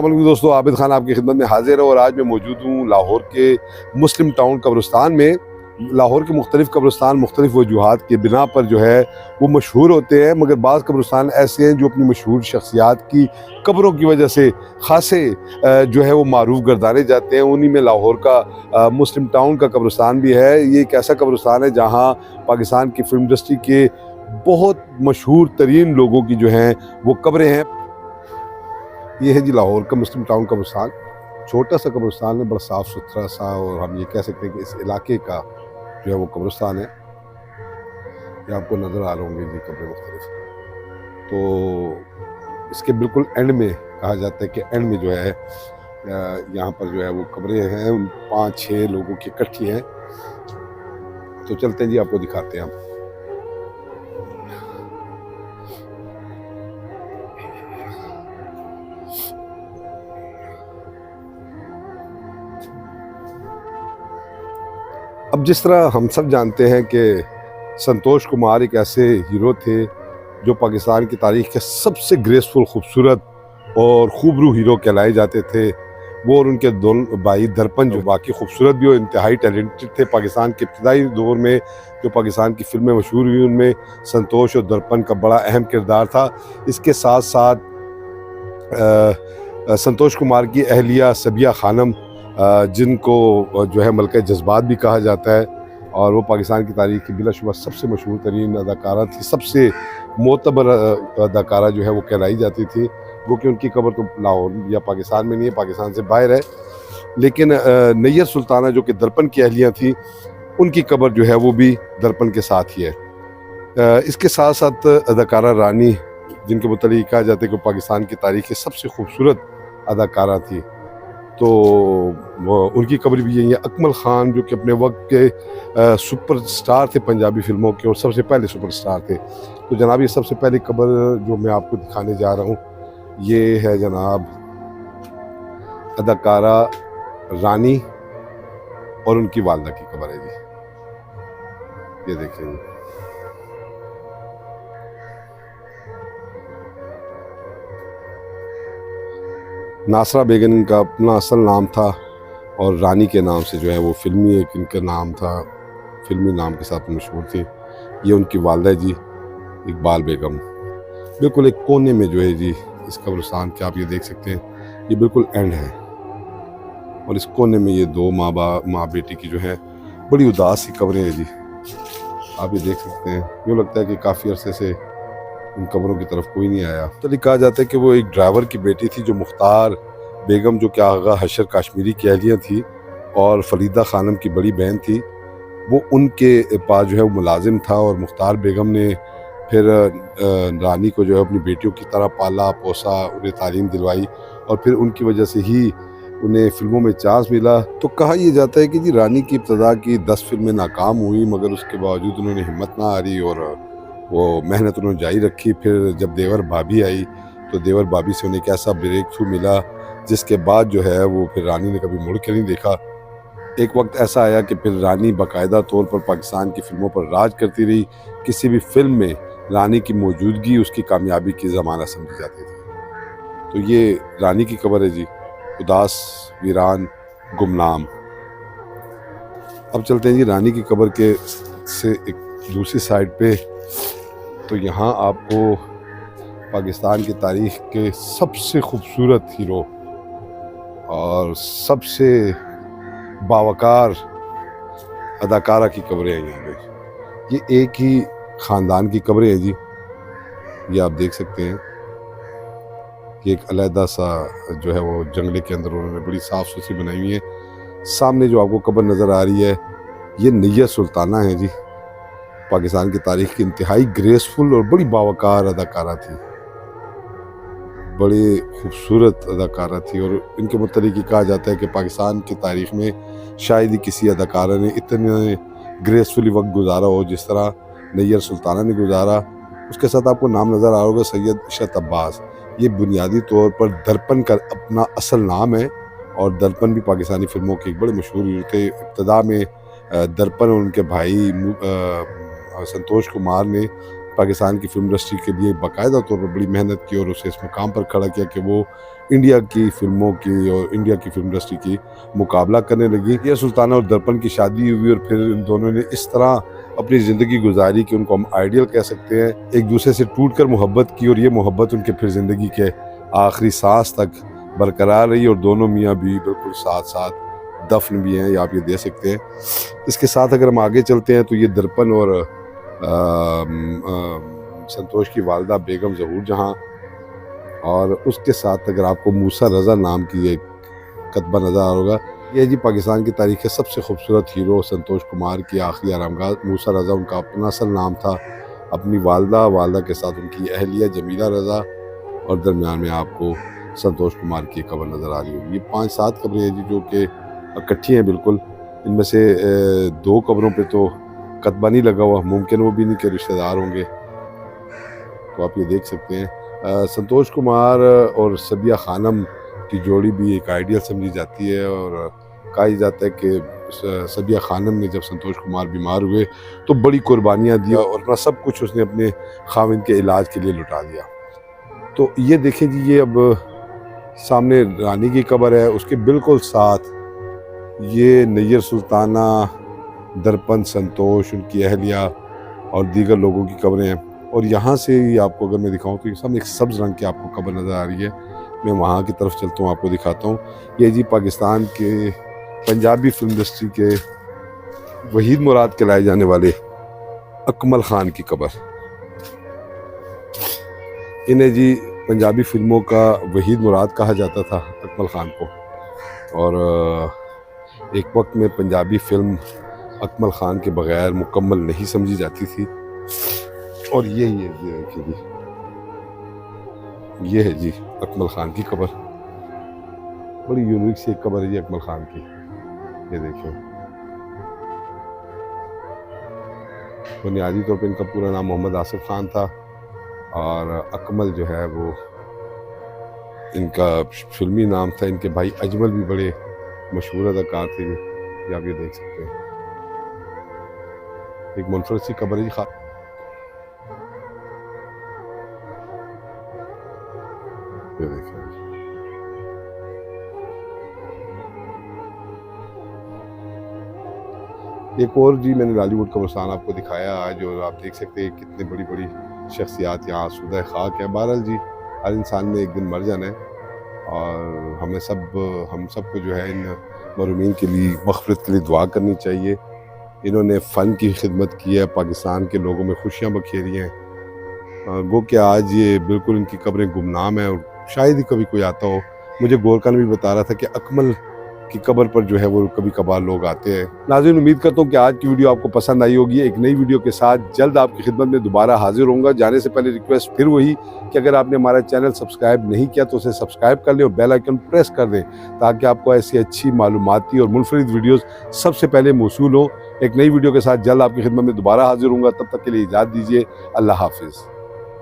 अस्सलाम दोस्तों, आबिद खान आपकी खिदमत में हाजिर है और आज मैं मौजूद हूँ लाहौर के मुस्लिम टाउन कब्रिस्तान में। लाहौर के मुख्तलिफ कब्रिस्तान मुख्तलिफ वजूहात के बिना पर जो है वो मशहूर होते हैं, मगर बाज़ कब्रिस्तान ऐसे हैं जो अपनी मशहूर शख्सियात की कब्रों की वजह से खासे जो है वो मारूफ गर्दाने जाते हैं। उन्हीं में लाहौर का मुस्लिम टाउन का कब्रिस्तान भी है। ये एक ऐसा कब्रिस्तान है जहाँ पाकिस्तान की फिल्म इंडस्ट्री के बहुत मशहूर तरीन लोगों की जो हैं वो कब्रें हैं। ये है जी लाहौर का मुस्लिम टाउन कब्रिस्तान। छोटा सा कब्रिस्तान है, बड़ा साफ़ सुथरा सा, और हम ये कह सकते हैं कि इस इलाके का जो है वो कब्रिस्तान है। ये आपको नज़र आ रहे होंगे जी कब्रें मुख्तलिफ। तो इसके बिल्कुल एंड में कहा जाता है कि एंड में जो है यहाँ पर जो है वो कब्रें हैं, 5-6 लोगों की इकट्ठी हैं। तो चलते हैं जी, आपको दिखाते हैं हम। अब जिस तरह हम सब जानते हैं कि संतोष कुमार एक ऐसे हीरो थे जो पाकिस्तान की तारीख के सबसे ग्रेसफुल, खूबसूरत और खूबरू हीरो कहलाए जाते थे। वो और उनके दोनों भाई दर्पण जो बाकी खूबसूरत भी और इंतहाई टैलेंटेड थे। पाकिस्तान के इब्तदाई दौर में जो पाकिस्तान की फिल्में मशहूर हुई उनमें संतोष और दर्पण का बड़ा अहम किरदार था। इसके साथ साथ संतोष कुमार की अहलिया सबिया खानम, जिनको जो है मलका जज्बात भी कहा जाता है, और वो पाकिस्तान की तारीख की बिलाशुबा सबसे मशहूर तरीन अदाकारा थी, सबसे मोतबर अदाकारा जो है वो कहलाई जाती थी। वो कि उनकी कब्र तो लाहौर या पाकिस्तान में नहीं है, पाकिस्तान से बाहर है। लेकिन नैयर सुल्ताना जो कि दर्पण की अहलिया थी, उनकी कब्र जो है वो भी दर्पण के साथ ही है। इसके साथ साथ अदाकारा रानी, जिनके मुतालिक कहा जाता है कि पाकिस्तान की तारीख की सबसे खूबसूरत अदाकारा थी, तो उनकी कब्र भी यही है। अकमल ख़ान जो कि अपने वक्त के सुपर स्टार थे पंजाबी फिल्मों के, और सबसे पहले सुपर स्टार थे। तो जनाब ये सबसे पहली कब्र जो मैं आपको दिखाने जा रहा हूँ, ये है जनाब अदाकारा रानी और उनकी वालदा की कब्र है जी। ये देखें, नासरा बेगम इनका अपना असल नाम था, और रानी के नाम से जो है वो फिल्मी एक इनका नाम था, फिल्मी नाम के साथ मशहूर थी। ये उनकी वालदा है जी, इकबाल बेगम। बिल्कुल एक कोने में जो है जी इस कब्रिस्तान के, आप ये देख सकते हैं, ये बिल्कुल एंड है, और इस कोने में ये दो माँ बेटी की जो है बड़ी उदास सी कब्रें हैं जी। आप ये देख सकते हैं, यूँ लगता है कि काफ़ी अरसे से इन कब्रों की तरफ कोई नहीं आया। तो कहा जाता है कि वो एक ड्राइवर की बेटी थी, जो मुख्तार बेगम जो कि आगा हशर काश्मीरी की अहलिया थी और फरीदा खानम की बड़ी बहन थी, वो उनके पास जो है वो मुलाजिम था। और मुख्तार बेगम ने फिर रानी को जो है अपनी बेटियों की तरह पाला पोसा, उन्हें तालीम दिलवाई, और फिर उनकी वजह से ही उन्हें फ़िल्मों में चांस मिला। तो कहा यह जाता है कि जी रानी की इब्तदा की 10 फिल्में नाकाम हुई, मगर उसके बावजूद उन्होंने हिम्मत ना हारी और वो मेहनत उन्होंने जारी रखी। फिर जब देवर भाभी आई तो देवर भाभी से उन्हें एक ऐसा ब्रेक थ्रू मिला, जिसके बाद जो है वो फिर रानी ने कभी मुड़ के नहीं देखा। एक वक्त ऐसा आया कि फिर रानी बाकायदा तौर पर पाकिस्तान की फिल्मों पर राज करती रही। किसी भी फिल्म में रानी की मौजूदगी उसकी कामयाबी की ज़माना समझी जाती थी। तो ये रानी की कब्र है जी, उदास, वीरान, गुमनाम। अब चलते हैं जी रानी की कब्र के से एक दूसरी साइड पे। तो यहाँ आपको पाकिस्तान की तारीख के सबसे खूबसूरत हीरो और सबसे बावकार अदाकारा की कब्रें हैं यहाँ पे। ये एक ही ख़ानदान की कब्रें हैं जी, ये आप देख सकते हैं। ये एक अलहदा सा जो है वो जंगले के अंदर उन्होंने बड़ी साफ़ सुथरी बनाई हुई है। सामने जो आपको कब्र नज़र आ रही है, ये नैयर सुल्ताना है जी। पाकिस्तान की तारीख की इंतहाई ग्रेसफुल और बड़ी बावकार अदाकारा थी, बड़ी खूबसूरत अदाकारा थी। और इनके मुतालिक कहा जाता है कि पाकिस्तान की तारीख में शायद ही किसी अदाकारा ने इतने ग्रेसफुली वक्त गुजारा हो जिस तरह नैयर सुल्ताना ने गुजारा। उसके साथ आपको नाम नज़र आ रहा होगा सैयद इशरत अब्बास। ये बुनियादी तौर पर दर्पण का अपना असल नाम है, और दर्पण भी पाकिस्तानी फिल्मों के एक बड़े मशहूर हीरो थे। इब्तदा में दर्पण और उनके भाई संतोष कुमार ने पाकिस्तान की फिल्म इंडस्ट्री के लिए बाकायदा तौर पर बड़ी मेहनत की और उसे इस मुकाम पर खड़ा किया कि वो इंडिया की फिल्मों की और इंडिया की फिल्म इंडस्ट्री की मुकाबला करने लगी। ये सुल्ताना और दर्पण की शादी हुई और फिर इन दोनों ने इस तरह अपनी ज़िंदगी गुजारी कि उनको हम आइडियल कह सकते हैं। एक दूसरे से टूट कर मोहब्बत की और ये मोहब्बत उनके फिर ज़िंदगी के आखिरी सांस तक बरकरार रही और दोनों मियाँ भी बिल्कुल साथ साथ दफन भी हैं, या आप ये दे सकते हैं। इसके साथ अगर हम आगे चलते हैं तो ये दर्पण और संतोष की वालदा बेगम ज़हूर जहाँ, और उसके साथ अगर आपको मूसा रज़ा नाम की एक कतबा नज़र आ होगा, ये जी पाकिस्तान की तारीख़ के सबसे खूबसूरत हीरो संतोष कुमार की आखिरी आरामगाह मूसा रज़ा उनका अपना असल नाम था। अपनी वालदा के साथ उनकी अहलिया जमीला रज़ा, और दरमियान में आपको संतोष कुमार की कब्र नज़र आ रही होगी। ये 5-7 कब्रें हैं जी जो कि इकट्ठी हैं बिल्कुल। इनमें से 2 कब्रों पे तो कतबा नहीं लगा हुआ, मुमकिन वो भी नहीं कि रिश्तेदार होंगे, तो आप ये देख सकते हैं। संतोष कुमार और सबिया खानम की जोड़ी भी एक आइडियल समझी जाती है, और कहा जाता है कि सबिया खानम ने जब संतोष कुमार बीमार हुए तो बड़ी कुर्बानियाँ दी और अपना सब कुछ उसने अपने खाविंद के इलाज के लिए लुटा दिया। तो ये देखें जी, ये अब सामने रानी की कब्र है, उसके बिल्कुल साथ ये नैयर सुल्ताना, दर्पण, संतोष, उनकी अहलिया और दीगर लोगों की कब्रें हैं। और यहाँ से ही आपको अगर मैं दिखाऊं तो ये सामने एक सब्ज़ रंग की आपको कब्र नज़र आ रही है। मैं वहाँ की तरफ चलता हूँ, आपको दिखाता हूँ। ये जी पाकिस्तान के पंजाबी फिल्म इंडस्ट्री के वहीद मुराद कहलाए जाने वाले अकमल ख़ान की कब्र। इन्हें जी पंजाबी फिल्मों का वहीद मुराद कहा जाता था, अकमल ख़ान को, और एक वक्त में पंजाबी फिल्म अकमल ख़ान के बग़ैर मुकम्मल नहीं समझी जाती थी। और ये देखिए जी, ये है जी अकमल ख़ान की कब्र। बड़ी यूनिक सी एक कब्र है जी अकमल ख़ान की, ये देखिए। बुनियादी तौर पे इनका पूरा नाम मोहम्मद आसिफ ख़ान था, और अकमल जो है वो इनका फिल्मी नाम था। इनके भाई अजमल भी बड़े मशहूर अदाकार थे, ये आप ये देख सकते हैं। एक मुनफरद सी कब्र है जी। ये देखिए, एक और जी मैंने लॉलीवुड कब्रिस्तान आपको दिखाया आज, और आप देख सकते हैं कितनी बड़ी बड़ी शख्सियात यहाँ आसूदा खाक है। बहरहाल जी, हर इंसान ने एक दिन मर जाना है, और हम सबको जो है इन मरूमीन के लिए मग़फ़िरत के लिए दुआ करनी चाहिए। इन्होंने फ़न की खिदमत की है, पाकिस्तान के लोगों में खुशियाँ बखेरी हैं। गो कि आज ये बिल्कुल इनकी कब्रें गुमनाम हैं, और शायद ही कभी कोई आता हो। मुझे गोरखान भी बता रहा था कि अकमल की कब्र पर जो है वो कभी कभार लोग आते हैं। नाज़रीन, उम्मीद करता हूँ कि आज की वीडियो आपको पसंद आई होगी। एक नई वीडियो के साथ जल्द आपकी खिदमत में दोबारा हाजिर होऊंगा। जाने से पहले रिक्वेस्ट फिर वही कि अगर आपने हमारा चैनल सब्सक्राइब नहीं किया तो उसे सब्सक्राइब कर लें और बेल आइकन प्रेस कर दें, ताकि आपको ऐसी अच्छी मालूमाती और मुनफरिद वीडियोज़ सबसे पहले मौसूल हो। एक नई वीडियो के साथ जल्द आपकी खिदमत में दोबारा हाजिर होऊंगा। तब तक के लिए इजाज़त दीजिए। अल्लाह हाफिज़।